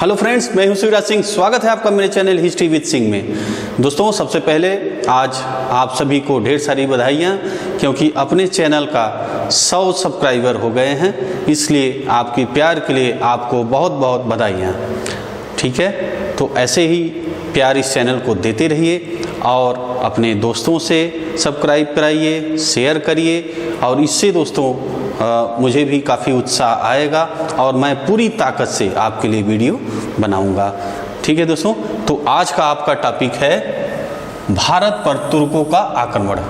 Hello friends, मैं हूं शिवराज सिंह। स्वागत है आपका मेरे चैनल हिस्ट्री विद सिंह में। दोस्तों, सबसे पहले आज आप सभी को ढेर सारी बधाइयाँ, क्योंकि अपने चैनल का 100 सब्सक्राइबर हो गए हैं। इसलिए आपके प्यार के लिए आपको बहुत बहुत बधाइयाँ। ठीक है, तो ऐसे ही प्यार इस चैनल को देते रहिए और अपने दोस्तों से सब्सक्राइब कराइए, शेयर करिए और इससे दोस्तों मुझे भी काफ़ी उत्साह आएगा और मैं पूरी ताकत से आपके लिए वीडियो बनाऊंगा। ठीक है दोस्तों, तो आज का आपका टॉपिक है भारत पर तुर्कों का आक्रमण।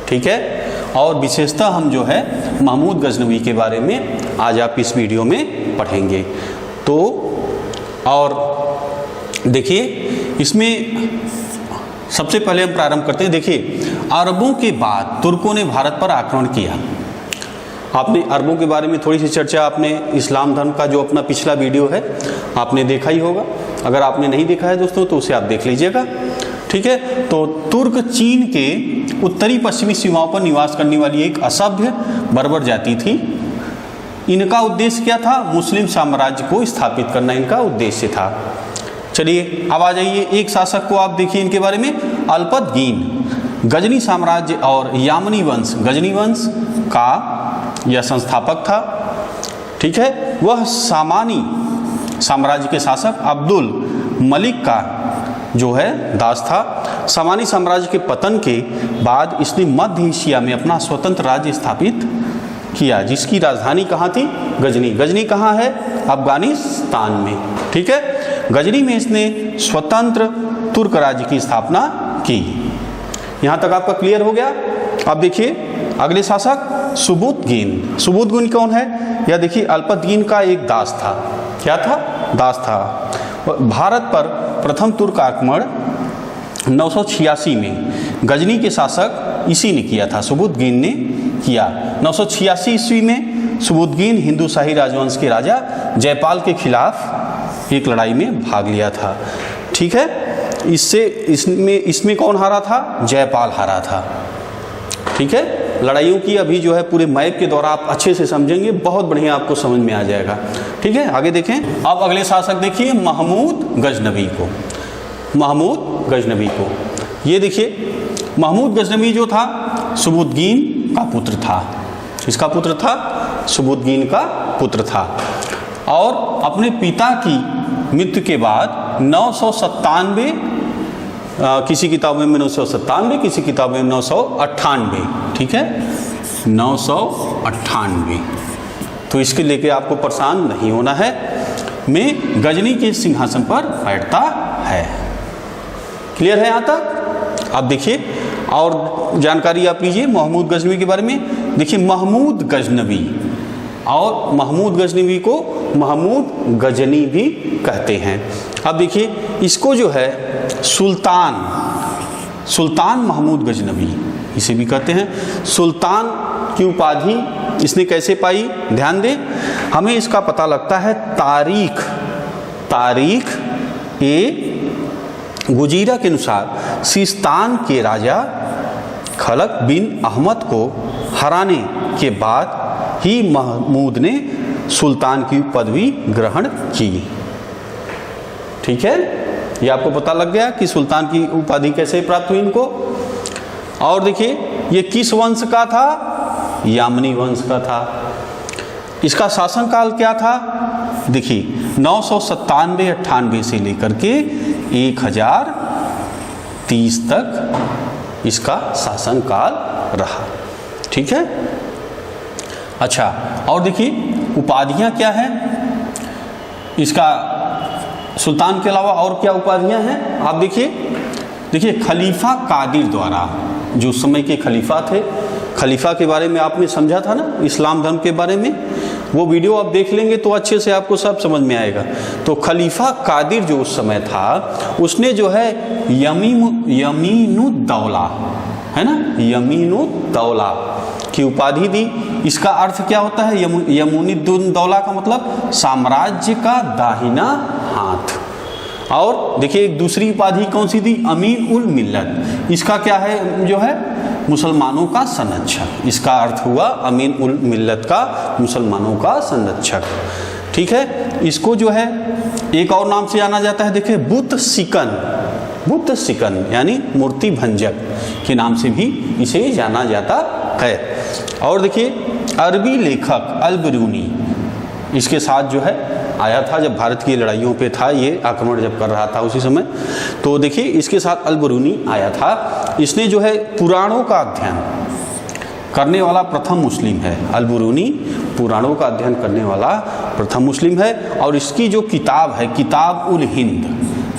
ठीक है, और विशेषतः हम जो है महमूद गजनवी के बारे में आज आप इस वीडियो में पढ़ेंगे। तो और देखिए, इसमें सबसे पहले हम प्रारंभ करते हैं। देखिए, अरबों के बाद तुर्कों ने भारत पर आक्रमण किया। आपने अरबों के बारे में थोड़ी सी चर्चा आपने इस्लाम धर्म का जो अपना पिछला वीडियो है आपने देखा ही होगा। अगर आपने नहीं देखा है दोस्तों तो उसे आप देख लीजिएगा। ठीक है, तो तुर्क चीन के उत्तरी पश्चिमी सीमाओं पर निवास करने वाली एक असभ्य बर्बर जाति थी। इनका उद्देश्य क्या था? मुस्लिम साम्राज्य को स्थापित करना इनका उद्देश्य था। चलिए अब आ जाइए, एक शासक को आप देखिए इनके बारे में, अल्पतगीन गजनी साम्राज्य और यामनी वंश, गजनी वंश का यह संस्थापक था। ठीक है, वह सामानी साम्राज्य के शासक अब्दुल मलिक का जो है दास था। सामानी साम्राज्य के पतन के बाद इसने मध्य एशिया में अपना स्वतंत्र राज्य स्थापित किया, जिसकी राजधानी कहाँ थी? गजनी। गजनी कहाँ है? अफगानिस्तान में। ठीक है, गजनी में इसने स्वतंत्र तुर्क राज्य की स्थापना की। यहाँ तक आपका क्लियर हो गया। अब देखिए अगले शासक सुबुतगीन। सुबुतगीन कौन है? यह देखिए अल्पतगीन का एक दास था। क्या था? दास था। भारत पर प्रथम तुर्क आक्रमण 986 में गजनी के शासक इसी ने किया था, सुबुतगीन ने किया। 986 ईस्वी में सुबुतगीन हिंदू शाही राजवंश के राजा जयपाल के खिलाफ एक लड़ाई में भाग लिया था। ठीक है, इसमें कौन हारा था? जयपाल हारा था। ठीक है, लड़ाइयों की अभी जो है पूरे मैप के द्वारा आप अच्छे से समझेंगे, बहुत बढ़िया आपको समझ में आ जाएगा। ठीक है, आगे देखें। अब अगले शासक देखिए महमूद गजनवी को। महमूद गजनवी को ये देखिए, महमूद गजनवी जो था सुबुतगीन का पुत्र था। इसका पुत्र था, सुबुतगीन का पुत्र था। और अपने पिता की मृत्यु के बाद 997, किसी किताबों में 997, किसी किताब में 998। ठीक है, 998। तो इसके लेके आपको परेशान नहीं होना है। में गजनी के सिंहासन पर बैठता है। क्लियर है यहाँ तक? अब देखिए और जानकारी आप लीजिए महमूद गजनवी के बारे में। देखिए महमूद गजनवी, और महमूद गजनवी को महमूद गजनी भी कहते हैं। अब देखिए इसको जो है सुल्तान महमूद गजनवी इसे भी कहते हैं। सुल्तान की उपाधि इसने कैसे पाई? ध्यान दें, हमें इसका पता लगता है तारीख ए गुजीरा के अनुसार सिस्तान के राजा खलक बिन अहमद को हराने के बाद ही महमूद ने सुल्तान की पदवी ग्रहण की। ठीक है, ये आपको पता लग गया कि सुल्तान की उपाधि कैसे प्राप्त हुई इनको। और देखिए ये किस वंश का था? यामनी वंश का था। इसका शासनकाल क्या था? देखिए 997-98 से लेकर के 1030 तक इसका शासनकाल रहा। ठीक है, अच्छा, और देखिए उपाधियां क्या हैं इसका? सुल्तान के अलावा और क्या उपाधियां हैं? आप देखिए खलीफा कादिर द्वारा, जो उस समय के खलीफा थे, खलीफा के बारे में आपने समझा था ना इस्लाम धर्म के बारे में, वो वीडियो आप देख लेंगे तो अच्छे से आपको सब समझ में आएगा। तो खलीफा कादिर जो उस समय था, उसने जो है यमीनुद्दौला, है ना, यमीनुद्दौला की उपाधि दी। इसका अर्थ क्या होता है? यमुनुद्दौला का मतलब साम्राज्य का दाहिना हाथ। और देखिए एक दूसरी उपाधि कौन सी थी? अमीन उल मिल्लत। इसका क्या है? जो है मुसलमानों का संरक्षक। इसका अर्थ हुआ अमीन उल मिल्लत का मुसलमानों का संरक्षक। ठीक है। इसको जो है एक और नाम से जाना जाता है, देखिए बुत सिकन यानी मूर्ति भंजक के नाम से भी इसे जाना जाता है। और देखिए अरबी लेखक अल-बिरूनी इसके साथ जो है आया था जब भारत की लड़ाइयों पे था, ये आक्रमण जब कर रहा था उसी समय। तो देखिए इसके साथ अल-बिरूनी आया था। इसने जो है पुराणों का अध्ययन करने वाला प्रथम मुस्लिम है। अल-बिरूनी पुराणों का अध्ययन करने वाला प्रथम मुस्लिम है। और इसकी जो किताब है किताब उल हिंद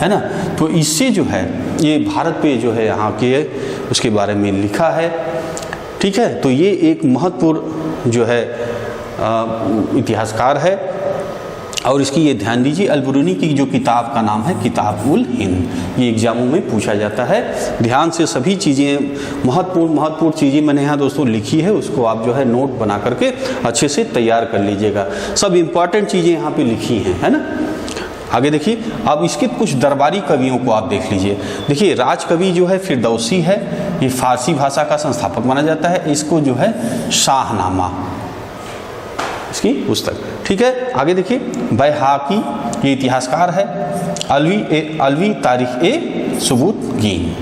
है ना, तो इससे जो है ये भारत पे जो है यहाँ के उसके बारे में लिखा है। ठीक है, तो ये एक महत्वपूर्ण जो है इतिहासकार है। और इसकी ये ध्यान दीजिए, अल-बिरूनी की जो किताब का नाम है किताब उल हिंद। ये एग्जामों में पूछा जाता है। ध्यान से सभी चीज़ें महत्वपूर्ण चीज़ें मैंने यहाँ दोस्तों लिखी है, उसको आप जो है नोट बना करके अच्छे से तैयार कर लीजिएगा। सब इम्पॉर्टेंट चीज़ें यहाँ पे लिखी हैं, है ना। आगे देखिए, अब इसके कुछ दरबारी कवियों को आप देख लीजिए। देखिए राजकवि जो है फिरदौसी है, ये फारसी भाषा का संस्थापक माना जाता है। इसको जो है शाहनामा इसकी पुस्तक, ठीक है। आगे देखिए बैहाकी ये इतिहासकार है। अलवी तारीख ए सबूत गीन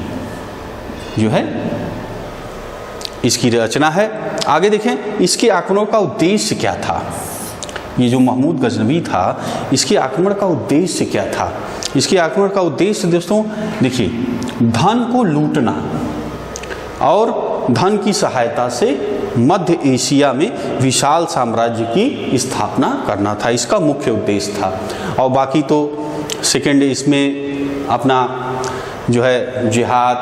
जो है इसकी रचना है। आगे देखें इसके आक्रमण का उद्देश्य क्या था। ये जो महमूद गजनवी था इसके आक्रमण का उद्देश्य क्या था। इसके आक्रमण का उद्देश्य दोस्तों देखिए धन को लूटना और धन की सहायता से मध्य एशिया में विशाल साम्राज्य की स्थापना करना था, इसका मुख्य उद्देश्य था। और बाकी तो सेकेंड इसमें अपना जो है जिहाद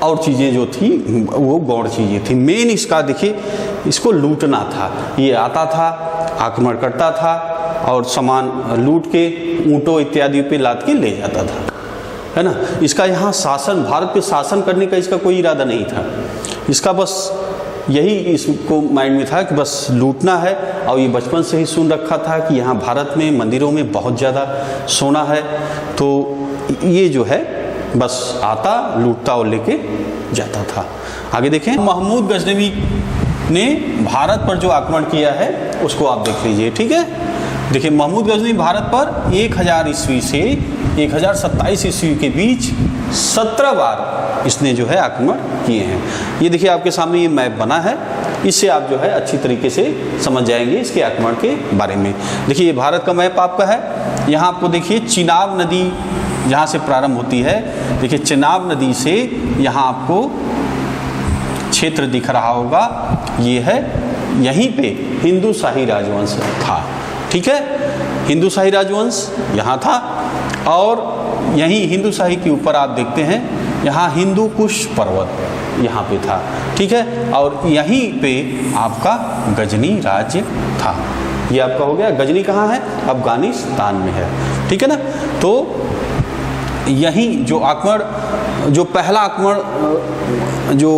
और चीज़ें जो थी वो गौण चीज़ें थी। मेन इसका देखिए इसको लूटना था। ये आता था, आक्रमण करता था और सामान लूट के ऊँटों इत्यादि पे लाद के ले जाता था, है ना। इसका यहाँ शासन, भारत पे शासन करने का इसका कोई इरादा नहीं था। इसका बस यही इसको माइंड में था कि बस लूटना है। और ये बचपन से ही सुन रखा था कि यहाँ भारत में मंदिरों में बहुत ज़्यादा सोना है, तो ये जो है बस आता, लूटता और लेके जाता था। आगे देखें महमूद गजनवी ने भारत पर जो आक्रमण किया है उसको आप देख लीजिए, ठीक है। देखिए महमूद गजनवी भारत पर 1000 ईस्वी से 1027 ईस्वी के बीच 17 बार इसने जो है आक्रमण किए हैं। ये देखिए आपके सामने ये मैप बना है, इससे आप जो है अच्छी तरीके से समझ जाएंगे इसके आक्रमण के बारे में। देखिए ये भारत का मैप आपका है। यहाँ आपको देखिए चिनाब नदी जहाँ से प्रारंभ होती है, देखिए चिनाब नदी से यहाँ आपको क्षेत्र दिख रहा होगा, ये है, यहीं पे हिंदू शाही राजवंश था, ठीक है। हिंदू शाही राजवंश यहाँ था और यहीं हिंदू शाही के ऊपर आप देखते हैं यहाँ हिंदू कुश पर्वत यहाँ पे था, ठीक है। और यहीं पे आपका गजनी राज्य था। ये आपका हो गया। गजनी कहाँ है? अफगानिस्तान में है, ठीक है ना। तो यहीं जो आक्रमण, जो पहला आक्रमण जो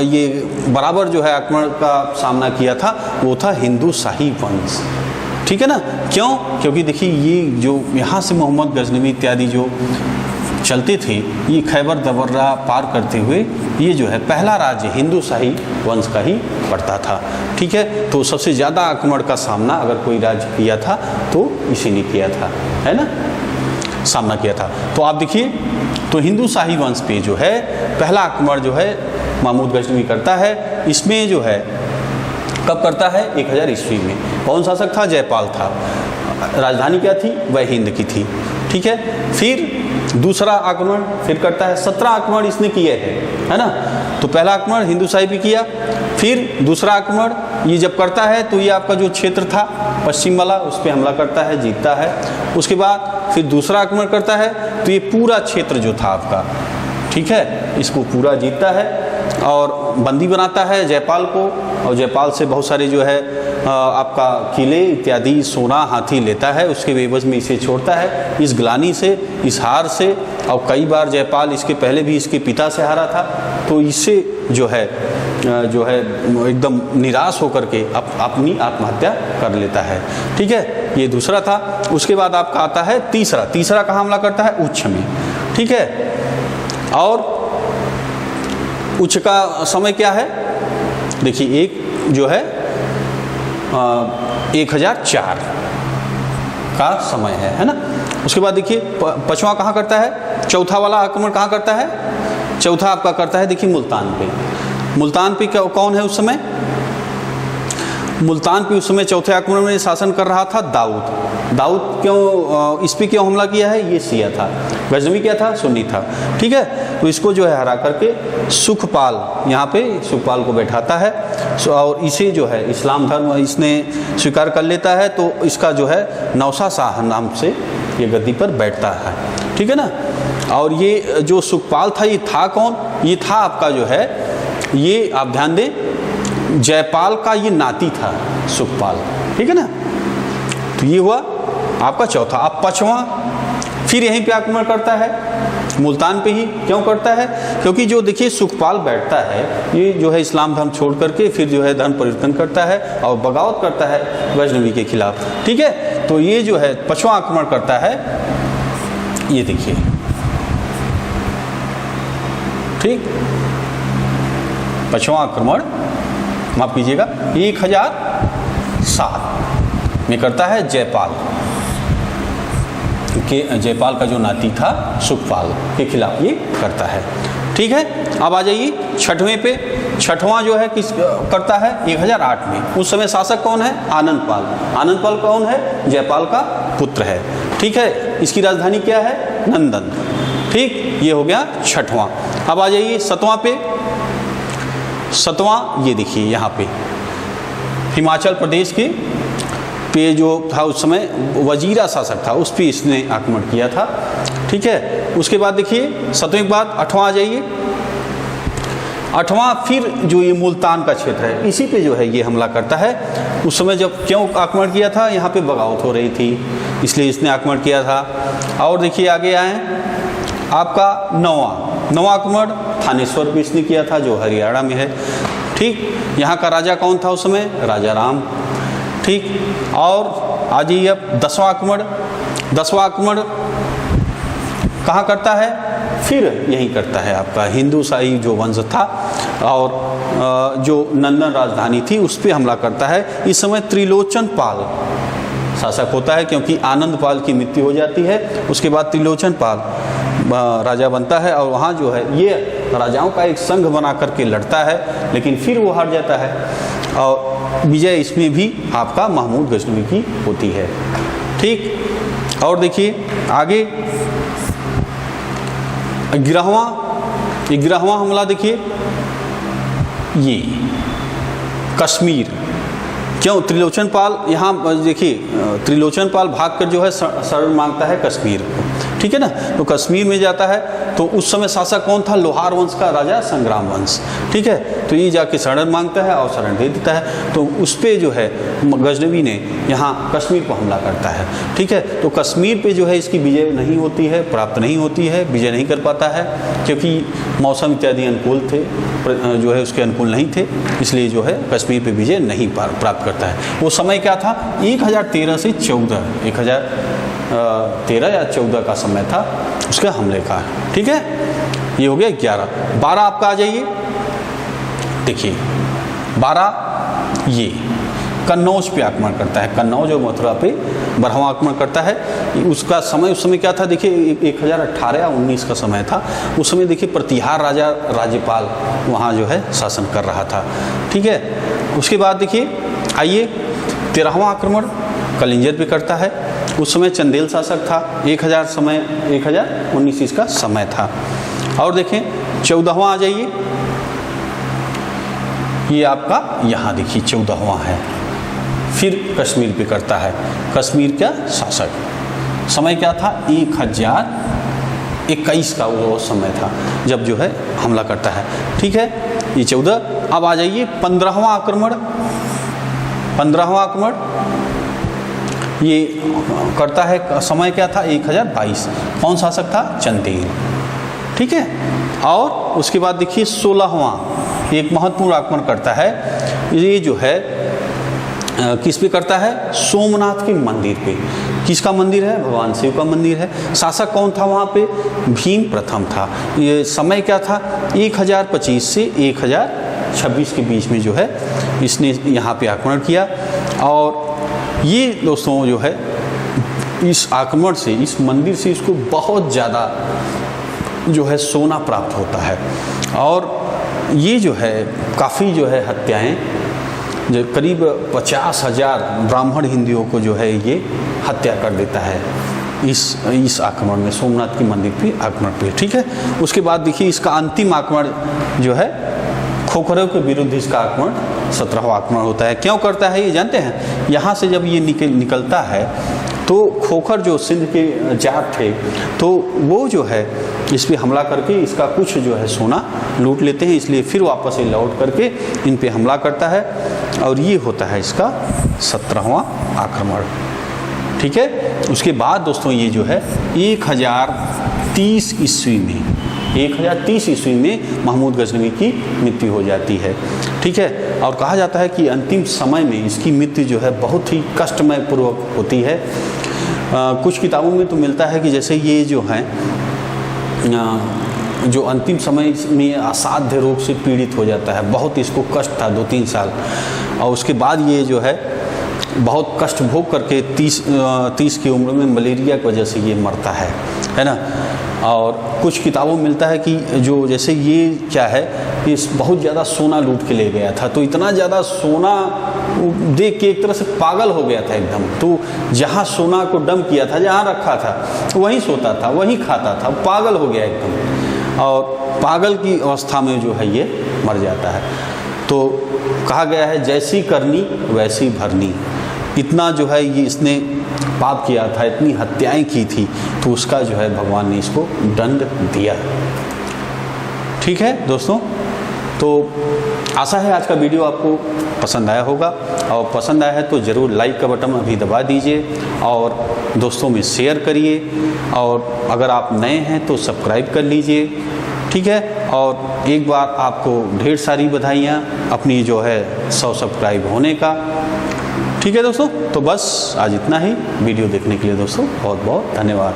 ये बराबर जो है आक्रमण का सामना किया था वो था हिंदू शाही वंश, ठीक है ना। क्यों? क्योंकि देखिए ये जो यहाँ से मोहम्मद गजनवी इत्यादि जो चलते थे, ये खैबर दर्रा पार करते हुए ये जो है पहला राज्य हिंदू शाही वंश का ही पड़ता था, ठीक है। तो सबसे ज़्यादा आक्रमण का सामना अगर कोई राज्य किया था तो इसी ने किया था, है ना, सामना किया था। तो आप देखिए, तो हिंदू शाही वंश पे जो है पहला आक्रमण जो है महमूद गजनवी करता है। इसमें जो है कब करता है? 1000 ईस्वी में। कौन शासक था? जयपाल था। राजधानी क्या थी? वह हिंद की थी, ठीक है। फिर दूसरा आक्रमण फिर करता है। 17 आक्रमण इसने किए हैं, है ना। तो पहला आक्रमण हिंदू शाही पे किया, फिर दूसरा आक्रमण ये जब करता है तो ये आपका जो क्षेत्र था पश्चिम वाला उस पर हमला करता है, जीतता है। उसके बाद फिर दूसरा आक्रमण करता है तो ये पूरा क्षेत्र जो था आपका, ठीक है, इसको पूरा जीतता है और बंदी बनाता है जयपाल को। और जयपाल से बहुत सारे जो है आपका किले इत्यादि सोना हाथी लेता है, उसके एवज में इसे छोड़ता है। इस ग्लानि से, इस हार से, और कई बार जयपाल इसके पहले भी इसके पिता से हारा था, तो इससे जो है एकदम निराश होकर के अपनी आत्महत्या कर लेता है, ठीक है। ये दूसरा था। उसके बाद आपका आता है तीसरा कहाँ हमला करता है? उच्छ में, ठीक है। और उच्च का समय क्या है? देखिए एक जो है 1004 का समय है ना। उसके बाद देखिए पांचवा कहाँ करता है, चौथा वाला आक्रमण कहाँ करता है, चौथा आपका करता है देखिए मुल्तान पे। मुल्तान पे कौन है उस समय, मुल्तान पे उस समय चौथे आक्रमण में शासन कर रहा था दाऊद। दाऊद क्यों इस पे क्यों हमला किया है, ये शिया था, गजनवी क्या था, सुन्नी था, ठीक है। तो इसको जो है हरा करके सुखपाल यहाँ पे सुखपाल को बैठाता है और इसे जो है इस्लाम धर्म इसने स्वीकार कर लेता है। तो इसका जो है नौसा शाह नाम से ये गद्दी पर बैठता है, ठीक है ना। और ये जो सुखपाल था ये था कौन, ये था आपका जो है, ये आप ध्यान दें जयपाल का ये नाती था सुखपाल, ठीक है ना। तो ये हुआ आपका चौथा। अब पांचवा फिर यहीं पे आक्रमण करता है, मुल्तान पे ही क्यों करता है, क्योंकि जो देखिए सुखपाल बैठता है ये जो है इस्लाम धर्म छोड़ करके फिर जो है धर्म परिवर्तन करता है और बगावत करता है गजनवी के खिलाफ, ठीक है। तो ये जो है पांचवा आक्रमण करता है, ये देखिए, ठीक, पांचवा आक्रमण माफ कीजिएगा 1007 में करता है जयपाल के, जयपाल का जो नाती था सुखपाल के खिलाफ ये करता है, ठीक है। अब आ जाइए छठवें पे। छठवां जो है किस करता है 1008 में। उस समय शासक कौन है, आनंदपाल। आनंदपाल कौन है, जयपाल का पुत्र है, ठीक है। इसकी राजधानी क्या है, नंदन, ठीक। ये हो गया छठवां। अब आ जाइए सतवां पे। सतवां ये देखिए यहाँ पे हिमाचल प्रदेश के पे जो था उस समय वजीरा शासक था, उस पे इसने आक्रमण किया था, ठीक है। उसके बाद देखिए सतवें के बाद आठवां आ जाइए। आठवां फिर जो ये मुल्तान का क्षेत्र है इसी पे जो है ये हमला करता है। उस समय जब क्यों आक्रमण किया था, यहाँ पे बगावत हो रही थी इसलिए इसने आक्रमण किया था। और देखिए आगे आए आपका नवा आक्रमण थानेश्वर पे इसने किया था जो हरियाणा में है, ठीक। यहाँ का राजा कौन था उस समय, राजा राम, ठीक। और आ जाइए अब दसवां आक्रमण। दसवां आक्रमण कहाँ करता है, फिर यही करता है आपका हिंदू शाही जो वंश था और जो नंदन राजधानी थी उस पर हमला करता है। इस समय त्रिलोचन पाल शासक होता है क्योंकि आनंदपाल की मृत्यु हो जाती है, उसके बाद त्रिलोचन पाल राजा बनता है और वहाँ जो है ये राजाओं का एक संघ बना करके लड़ता है, लेकिन फिर वो हार जाता है और विजय इसमें भी आपका महमूद गजनवी की होती है, ठीक। और देखिए आगे 11वां हमला देखिए, ये कश्मीर। क्यों, त्रिलोचन पाल यहाँ देखिए त्रिलोचन पाल भागकर जो है शरण मांगता है कश्मीर को, ठीक है ना। तो कश्मीर में जाता है तो उस समय शासक कौन था, लोहार वंश का राजा संग्राम वंश, ठीक है। तो ये जाके शरण मांगता है और शरण दे देता है। तो उस पे जो है गजनवी ने यहाँ कश्मीर पर हमला करता है, ठीक है। तो कश्मीर पे जो है इसकी विजय नहीं होती है, प्राप्त नहीं होती है, विजय नहीं कर पाता है क्योंकि मौसम इत्यादि अनुकूल थे, जो है उसके अनुकूल नहीं थे, इसलिए जो है कश्मीर पे विजय नहीं प्राप्त करता है। वो समय क्या था, 1013 से 14, 1013 या 14 का समय था उसके हमले का, ठीक है। ये हो गया 11। 12 आपका आ जाइए, देखिए 12 ये कन्नौज पे आक्रमण करता है। कन्नौज और मथुरा पे 12वां आक्रमण करता है। उसका समय उस समय क्या था, देखिए 1018 या 19 का समय था। उस समय देखिए प्रतिहार राजा राज्यपाल वहाँ जो है शासन कर रहा था, ठीक है। उसके बाद देखिए आइए 13वां आक्रमण कलिंजर पे करता है। उस समय चंदेल शासक था, 1019 इसका समय था। और देखें 14वां आ जाइए, ये आपका यहाँ देखिए 14वां है, फिर कश्मीर पे करता है। कश्मीर का शासक समय क्या था, 1021 का वो समय था जब जो है हमला करता है, ठीक है। ये 14। अब आ जाइए 15वां आक्रमण। 15वां आक्रमण ये करता है, समय क्या था 1022। कौन शासक था, चंदेल, ठीक है। और उसके बाद देखिए 16वां एक महत्वपूर्ण आक्रमण करता है। ये जो है किस पे करता है, सोमनाथ के मंदिर पे। किसका मंदिर है, भगवान शिव का मंदिर है। शासक कौन था वहाँ पे, भीम प्रथम था। ये समय क्या था 1025 से 1000 26 के बीच में जो है इसने यहाँ पे आक्रमण किया। और ये दोस्तों जो है इस आक्रमण से, इस मंदिर से इसको बहुत ज़्यादा जो है सोना प्राप्त होता है। और ये जो है काफ़ी जो है हत्याएं, जो करीब 50,000 ब्राह्मण हिंदुओं को जो है ये हत्या कर देता है इस आक्रमण में, सोमनाथ के मंदिर पे आक्रमण पे। ठीक है, उसके बाद देखिए इसका अंतिम आक्रमण जो है खोखरों के विरुद्ध इसका आक्रमण 17वां आक्रमण होता है। क्यों करता है ये जानते हैं? यहाँ से जब ये निकलता है तो खोखर जो सिंध के जाट थे तो वो जो है इस पर हमला करके इसका कुछ जो है सोना लूट लेते हैं, इसलिए फिर वापस ये लौट करके इन पे हमला करता है और ये होता है इसका 17वां आक्रमण। ठीक है, उसके बाद दोस्तों ये जो है 1030 ईस्वी में महमूद गजनवी की मृत्यु हो जाती है। ठीक है, और कहा जाता है कि अंतिम समय में इसकी मृत्यु जो है बहुत ही कष्टमय पूर्वक होती है। कुछ किताबों में तो मिलता है कि जैसे ये जो है जो अंतिम समय में असाध्य रोग से पीड़ित हो जाता है, बहुत इसको कष्ट था 2-3 साल, और उसके बाद ये जो है बहुत कष्ट भोग करके 30 की उम्र में मलेरिया की वजह से ये मरता है ना। और कुछ किताबों में मिलता है कि जो जैसे ये क्या है कि बहुत ज़्यादा सोना लूट के ले गया था, तो इतना ज़्यादा सोना देख के एक तरह से पागल हो गया था एकदम। तो जहाँ सोना को डंप किया था, जहाँ रखा था वहीं सोता था, वहीं खाता था, पागल हो गया एकदम, और पागल की अवस्था में जो है ये मर जाता है। तो कहा गया है जैसी करनी वैसी भरनी, इतना जो है ये इसने पाप किया था, इतनी हत्याएं की थी, तो उसका जो है भगवान ने इसको दंड दिया। ठीक है दोस्तों, तो आशा है आज का वीडियो आपको पसंद आया होगा, और पसंद आया है तो ज़रूर लाइक का बटन अभी दबा दीजिए और दोस्तों में शेयर करिए, और अगर आप नए हैं तो सब्सक्राइब कर लीजिए। ठीक है, और एक बार आपको ढेर सारी बधाइयाँ अपनी जो है 100 सब्सक्राइब होने का। ठीक है दोस्तों, तो बस आज इतना ही। वीडियो देखने के लिए दोस्तों बहुत बहुत धन्यवाद।